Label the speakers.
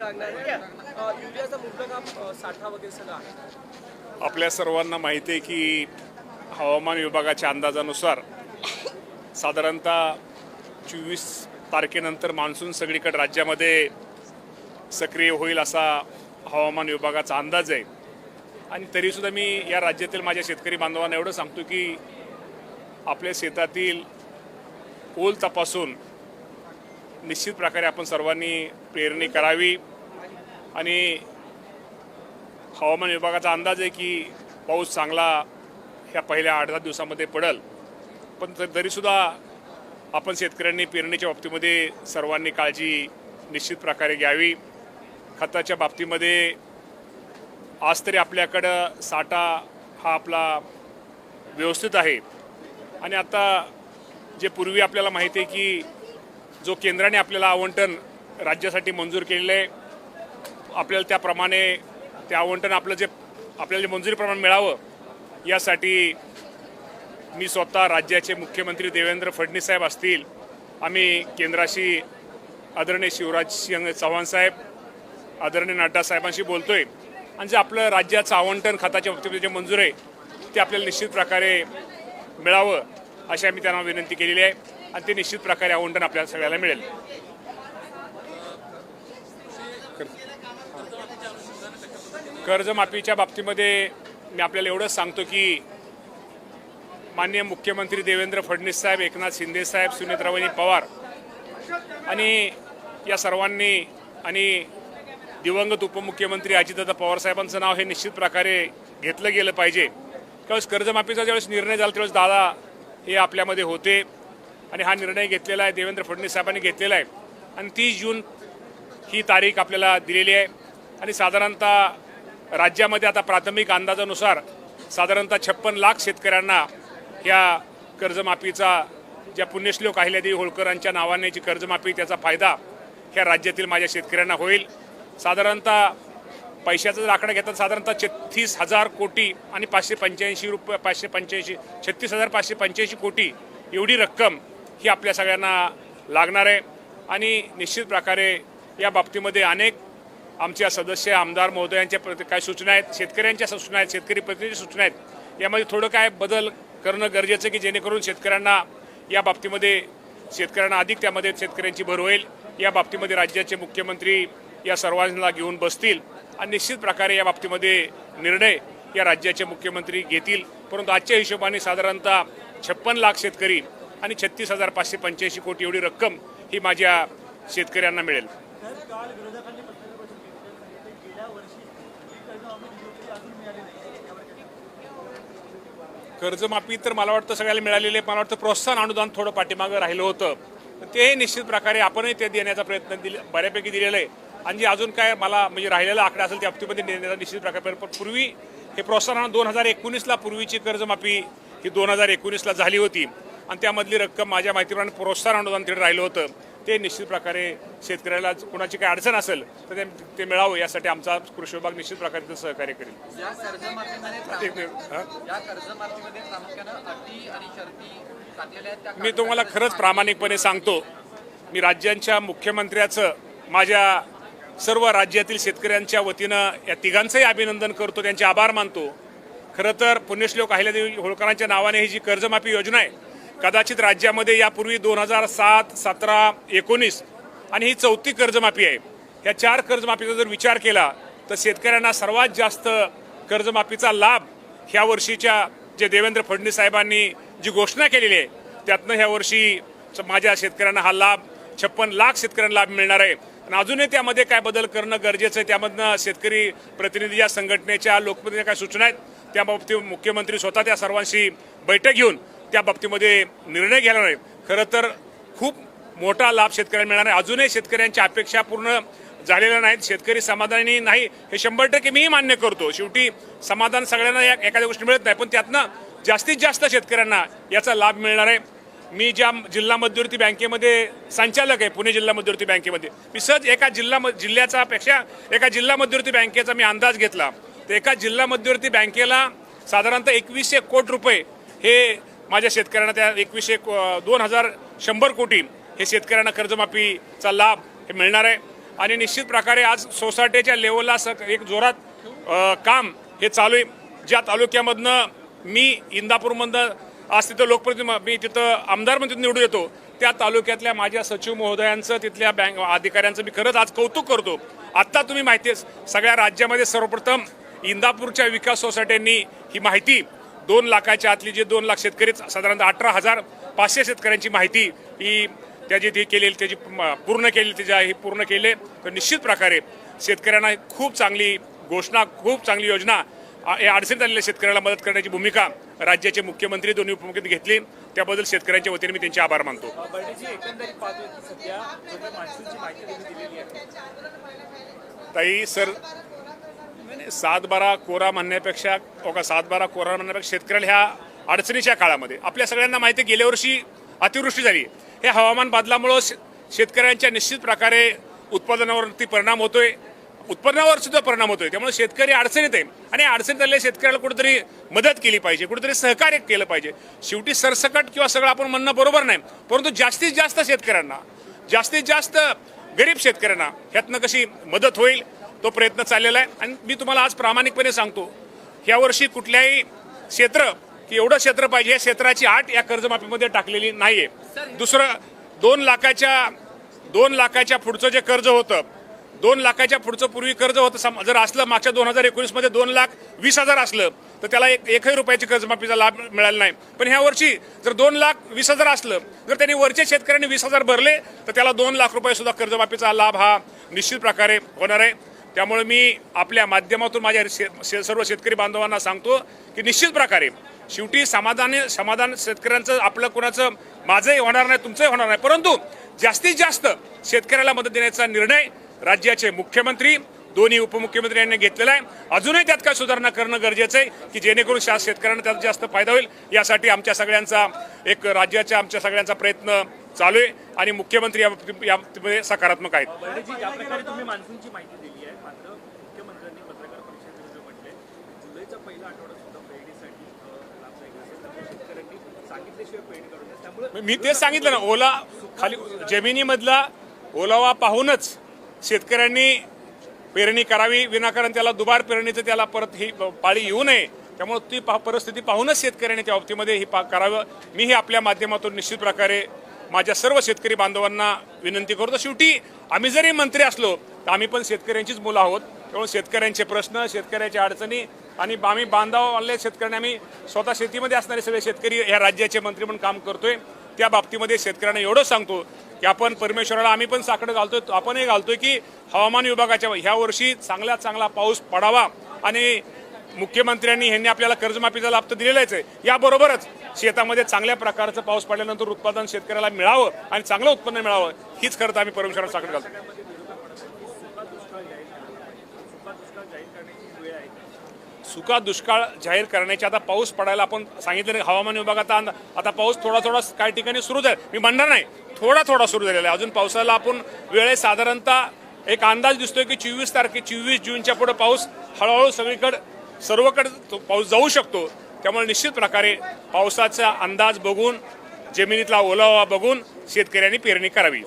Speaker 1: युरियाचा मुबलक साठा वगैरे सगळं आहे.
Speaker 2: आपल्या सर्वांना माहिती आहे की हवामान विभागाच्या अंदाजानुसार साधारणतः 24 तारखेनंतर मान्सून सगळीकडे राज्यामध्ये सक्रिय होईल असा हवामान विभागाचा अंदाज आहे. आणि तरीसुद्धा मी या राज्यातील माझ्या शेतकरी बांधवांना एवढं सांगतो की आपल्या शेतातील ओल तपासून निश्चित प्रकारे आपण सर्वांनी पेरणी करावी. आणि हवामान विभागाचा अंदाज आहे की पाऊस चांगला ह्या पहिल्या 8-10 दिवसामध्ये पडेल. पण तरीसुद्धा आपण शेतकऱ्यांनी पेरणीच्या बाबतीमध्ये सर्वांनी काळजी निश्चित प्रकारे घ्यावी. खताच्या बाबतीमध्ये आज तरी आपल्याकडं साठा हा आपला व्यवस्थित आहे. आणि आता जे पूर्वी आपल्याला माहिती आहे की जो केंद्राने आपल्याला आवंटन राज्यासाठी मंजूर केलेलं आहे, आपल्याला त्याप्रमाणे ते आवंटन आपल्याला जे मंजुरी प्रमाण मिळावं यासाठी मी स्वतः राज्याचे मुख्यमंत्री देवेंद्र फडणवीस साहेब असतील, आम्ही केंद्राशी आदरणीय शिवराज सिंह चौहान साहेब, आदरणीय नड्डा साहेबांशी बोलतोय. आणि जे आपलं राज्याचं आवंटन खताच्या बाबतीमध्ये जे मंजूर आहे ते आपल्याला निश्चित प्रकारे मिळावं अशी आम्ही त्यांना विनंती केलेली आहे. आणि ते निश्चित प्रकारे आवंटन आपल्याला सगळ्याला मिळेल. कर्जमाफीच्या बाबतीमध्ये मी आपल्याला एवढंच सांगतो की माननीय मुख्यमंत्री देवेंद्र फडणवीस साहेब, एकनाथ शिंदे साहेब, सुनेत्रावणी पवार आणि या सर्वांनी आणि दिवंगत उपमुख्यमंत्री अजितदादा पवार साहेबांचं नाव हे निश्चित प्रकारे घेतलं गेलं पाहिजे. त्यावेळेस कर्जमाफीचा ज्यावेळेस निर्णय झाला त्यावेळेस दादा हे आपल्यामध्ये होते आणि हा निर्णय घेतलेला आहे, देवेंद्र फडणवीस साहेबांनी घेतलेला आहे. आणि 30 जून ही तारीख आपल्याला दिलेली आहे. आणि साधारणतः राज्यामध्ये आता प्राथमिक अंदाजानुसार साधारणतः 56 लाख शेतकऱ्यांना ह्या कर्जमाफीचा, ज्या पुण्यश्लोक अहिल्यादेवी होळकरांच्या नावाने जी कर्जमाफी, त्याचा फायदा ह्या राज्यातील माझ्या शेतकऱ्यांना होईल. साधारणतः पैशाचा जर आकडा घेतात साधारणतः 36,000 कोटी आणि 36,585 कोटी एवढी रक्कम ही आपल्या सगळ्यांना लागणार आहे. आणि निश्चित प्रकारे या बाबतीमध्ये अनेक आमच्या सदस्य आमदार महोदयांच्या काय सूचना आहेत, शेतकऱ्यांच्या सूचना आहेत, शेतकरी प्रतिनिधीच्या सूचना आहेत. यामध्ये थोडं काय बदल करणं गरजेचं की जेणेकरून शेतकऱ्यांना या बाबतीमध्ये शेतकऱ्यांना अधिक त्यामध्ये शेतकऱ्यांची भर होईल. या बाबतीमध्ये राज्याचे मुख्यमंत्री या सर्वांना घेऊन बसतील आणि निश्चित प्रकारे या बाबतीमध्ये निर्णय या राज्याचे मुख्यमंत्री घेतील. परंतु आजच्या हिशोबाने साधारणतः 56 लाख शेतकरी आणि 36,585 कोटी एवढी रक्कम ही माझ्या शेतकऱ्यांना मिळेल. कर्जमाफी तर मला वाटतं सगळ्याला मिळालेले, मला वाटतं प्रोत्साहन अनुदान थोडं पाठीमागं राहिलं होतं, ते निश्चित प्रकारे आपणही ते देण्याचा प्रयत्न बऱ्यापैकी दिलेला आहे. आणि जे अजून काय मला म्हणजे राहिलेला आकडा असेल त्या बाबतीमध्ये देण्याचा निश्चित प्रकारे. पण पूर्वी हे प्रोत्साहन 2019ला पूर्वीची कर्जमाफी ही 2019ला झाली होती आणि त्यामधली रक्कम माझ्या माहितीप्रमाणे प्रोत्साहन अनुदान तिथे राहिलं होतं. ते निश्चित प्रकारे शेतकऱ्याला कोणाची काही अडचण असेल तर ते मिळावं यासाठी आमचा कृषी विभाग निश्चित प्रकारे सहकार्य करेल. मी तुम्हाला खरंच प्रामाणिकपणे सांगतो, मी राज्यांच्या मुख्यमंत्र्याचं माझ्या सर्व राज्यातील शेतकऱ्यांच्या वतीनं या तिघांचंही अभिनंदन करतो, त्यांचे आभार मानतो. खरं तर पुण्यश्लोक अहिल्यादेवी होळकरांच्या नावाने ही जी कर्जमाफी योजना आहे, कदाचित राज्यामध्ये यापूर्वी 2007, 17, 19 आणि ही 4थी कर्जमाफी आहे. या 4 कर्जमाफीचा जर विचार केला तर शेतकऱ्यांना सर्वात जास्त कर्जमाफीचा लाभ ह्या वर्षीच्या जे देवेंद्र फडणवीस साहेबांनी जी घोषणा केलेली आहे त्यातनं ह्या वर्षी माझ्या शेतकऱ्यांना हा लाभ 56 लाख शेतकऱ्यांना लाभ मिळणार आहे. आणि अजूनही त्यामध्ये काय बदल करणं गरजेचं आहे. त्यामधनं शेतकरी प्रतिनिधी या संघटनेच्या लोकप्रतिनिधी काय सूचना आहेत त्या बाबतीत मुख्यमंत्री स्वतः त्या सर्वांशी बैठक घेऊन त्या बाबतीमध्ये निर्णय घेणार आहे. खरं तर खूप मोठा लाभ शेतकऱ्यांना मिळणार आहे. अजूनही शेतकऱ्यांच्या अपेक्षा पूर्ण झालेल्या नाहीत, शेतकरी समाधानी नाही हे 100% मीही मान्य करतो. शेवटी समाधान सगळ्यांना एखाद्या गोष्टी मिळत नाही, पण त्यातनं जास्तीत जास्त शेतकऱ्यांना याचा लाभ मिळणार आहे. मी ज्या जिल्हा मध्यवर्ती बँकेमध्ये संचालक आहे, पुणे जिल्हा मध्यवर्ती बँकेमध्ये, मी सहज एका जिल्ह्याचा पेक्षा एका जिल्हा मध्यवर्ती बँकेचा मी अंदाज घेतला तर एका जिल्हा मध्यवर्ती बँकेला साधारणतः 2100 कोटी रुपये हे माझ्या शेतकऱ्यांना, त्या 2100 2100 कोटी हे शेतकऱ्यांना कर्जमाफीचा लाभ हे मिळणार आहे. आणि निश्चित प्रकारे आज सोसायटीच्या लेवलला एक जोरात काम हे चालू आहे. ज्या तालुक्यामधनं मी इंदापूरमधनं आज तिथं लोकप्रतिनिधी मी तिथं आमदार म्हणून निवडून येतो त्या तालुक्यातल्या माझ्या सचिव महोदयांचं तिथल्या बँक अधिकाऱ्यांचं मी खरंच आज कौतुक करतो. आत्ता तुम्ही माहिती आहे सगळ्या राज्यामध्ये सर्वप्रथम इंदापूरच्या विकास सोसायट्यांनी ही माहिती 2 लाखाच्या आतली जे 2 लाख शेतकरी साधारणतः 18,500 शेतकऱ्यांची माहिती ही त्याची ती केलेली त्याची पूर्ण केली त्याची पूर्ण केले तर निश्चित प्रकारे शेतकऱ्यांना खूप चांगली घोषणा खूप चांगली योजना या अडचणीत आलेल्या शेतकऱ्याला मदत करण्याची भूमिका राज्याचे मुख्यमंत्री दोन्ही उपमुख्यमंत्री घेतली त्याबद्दल शेतकऱ्यांच्या वतीने मी त्यांचे आभार मानतो.
Speaker 1: बर्डेजी एकंदरीत पाहतोय की सध्या मान्सूनची माहिती तुम्ही दिलेली आहे.
Speaker 2: ताई सर 7-12 कोरा म्हणण्यापेक्षा 7-12 कोरा म्हणण्यापेक्षा शेतकऱ्याला ह्या अडचणीच्या काळामध्ये आपल्या सगळ्यांना माहिती आहे गेल्या वर्षी अतिवृष्टी झाली. हे हवामान बदलामुळं शेतकऱ्यांच्या निश्चित प्रकारे उत्पादनावरती परिणाम होतोय उत्पन्नावर सुद्धा परिणाम होतोय. त्यामुळे शेतकरी अडचणीत आहे आणि अडचणीत आलेल्या शेतकऱ्याला कुठेतरी मदत केली पाहिजे कुठेतरी सहकार्य केलं पाहिजे. शेवटी सरसकट किंवा सगळं आपण म्हणणं बरोबर नाही परंतु जास्तीत जास्त शेतकऱ्यांना जास्तीत जास्त गरीब शेतकऱ्यांना ह्यातनं कशी मदत होईल तो प्रयत्न चाललेला आहे. आणि मी तुम्हाला आज प्रामाणिकपणे सांगतो यावर्षी कुठल्याही क्षेत्र की एवढं क्षेत्र पाहिजे या क्षेत्राची आट या कर्जमाफीमध्ये टाकलेली नाहीये. दुसरं 2 लाखाच्या पुढचं जे कर्ज होतं 2 लाखाच्या पुढचं पूर्वी कर्ज होतं जर असलं मागच्या 2019 मध्ये 2,20,000 असलं तर त्याला एकही रुपयाची कर्जमाफीचा लाभ मिळाला नाही. पण ह्या वर्षी जर 2,20,000 असलं जर त्यांनी वरच्या शेतकऱ्यांनी 20,000 भरले तर त्याला 2 लाख रुपये सुद्धा कर्जमाफीचा लाभ हा निश्चित प्रकारे होणार आहे. त्यामुळे मी आपल्या माध्यमातून माझ्या सर्व शेतकरी बांधवांना सांगतो की निश्चित प्रकारे शेवटी समाधान शेतकऱ्यांचं आपलं कुणाचं माझंही होणार नाही तुमचंही होणार नाही परंतु जास्तीत जास्त शेतकऱ्याला मदत देण्याचा निर्णय राज्याचे मुख्यमंत्री दोन्ही उपमुख्यमंत्री यांनी घेतलेला आहे. अजूनही त्यात काय सुधारणा करणं गरजेचं आहे की जेणेकरून शेतकऱ्यांना त्यात जास्त फायदा होईल. यासाठी आमच्या सगळ्यांचा राज्याच्या आमच्या सगळ्यांचा प्रयत्न चालू आहे आणि मुख्यमंत्री या बाबतीमध्ये सकारात्मक आहेत.
Speaker 1: बर्डेजी ज्या प्रकारे तुम्ही मान्सूनची माहिती दिली आहे मात्र मुख्यमंत्र्यांनी पत्रकार परिषदेमध्ये म्हटले जुलैचा पहिला आठवडा सुद्धा पेरणीसाठी लाभदायक असेल तर शेतकऱ्यांनी सांगितल्याशिवाय पेरणी करू नये. त्यामुळे
Speaker 2: मी तेच सांगितलं ना ओला खाली जमिनीमधला ओलावा पाहूनच शेतकऱ्यांनी पेरणी करावी विनाकारण त्याला दुबार पेरणीचं त्याला परत ही पाळी येऊ नये. त्यामुळे ती परिस्थिती पाहूनच शेतकऱ्यांनी त्या बाबतीमध्ये ही करावं. मीही आपल्या माध्यमातून निश्चित प्रकारे माझ्या सर्व शेतकरी बांधवांना विनंती करतो. शेवटी आम्ही जरी मंत्री असलो तर आम्ही पण शेतकऱ्यांचीच मुलं आहोत. त्यामुळे शेतकऱ्यांचे प्रश्न शेतकऱ्याच्या अडचणी आणि आम्ही बांधवाले शेतकऱ्यांना आम्ही स्वतः शेतीमध्ये असणारे सगळे शेतकरी या राज्याचे मंत्री म्हणून काम करतोय. त्या बाबतीमध्ये शेतकऱ्यांना एवढं सांगतो की आपण परमेश्वराला आम्ही पण साकडं घालतोय आपणही घालतोय की हवामान विभागाच्या ह्या वर्षी चांगल्यात चांगला पाऊस पडावा आणि मुख्यमंत्र्यांनी ह्यांनी आपल्याला कर्जमाफीचा लाभ तर दिलेलाच आहे. याबरोबरच शेतामध्ये चांगल्या प्रकारचं पाऊस पडल्यानंतर उत्पादन शेतकऱ्याला मिळावं आणि चांगलं उत्पन्न मिळावं हीच खरं तर आम्ही परमेश्वराला साकडं घालतो. सुका दुष्काळ जाहीर करण्याची आता पाऊस पडायला आपण सांगितलं हवामान विभागात आता पाऊस थोडा काही ठिकाणी सुरू झाला. मी म्हणणार नाही थोडा सुरू झालेला आहे. अजून पावसाला आपण वेळेस साधारणतः एक अंदाज दिसतोय की 24 जूनच्या पुढे पाऊस हळूहळू सर्वकडे पाऊस जाऊ शकतो. त्यामुळे निश्चित प्रकारे पावसाचा अंदाज बघून जमिनीतला ओलावा बघून शेतकऱ्यांनी पेरणी करावी.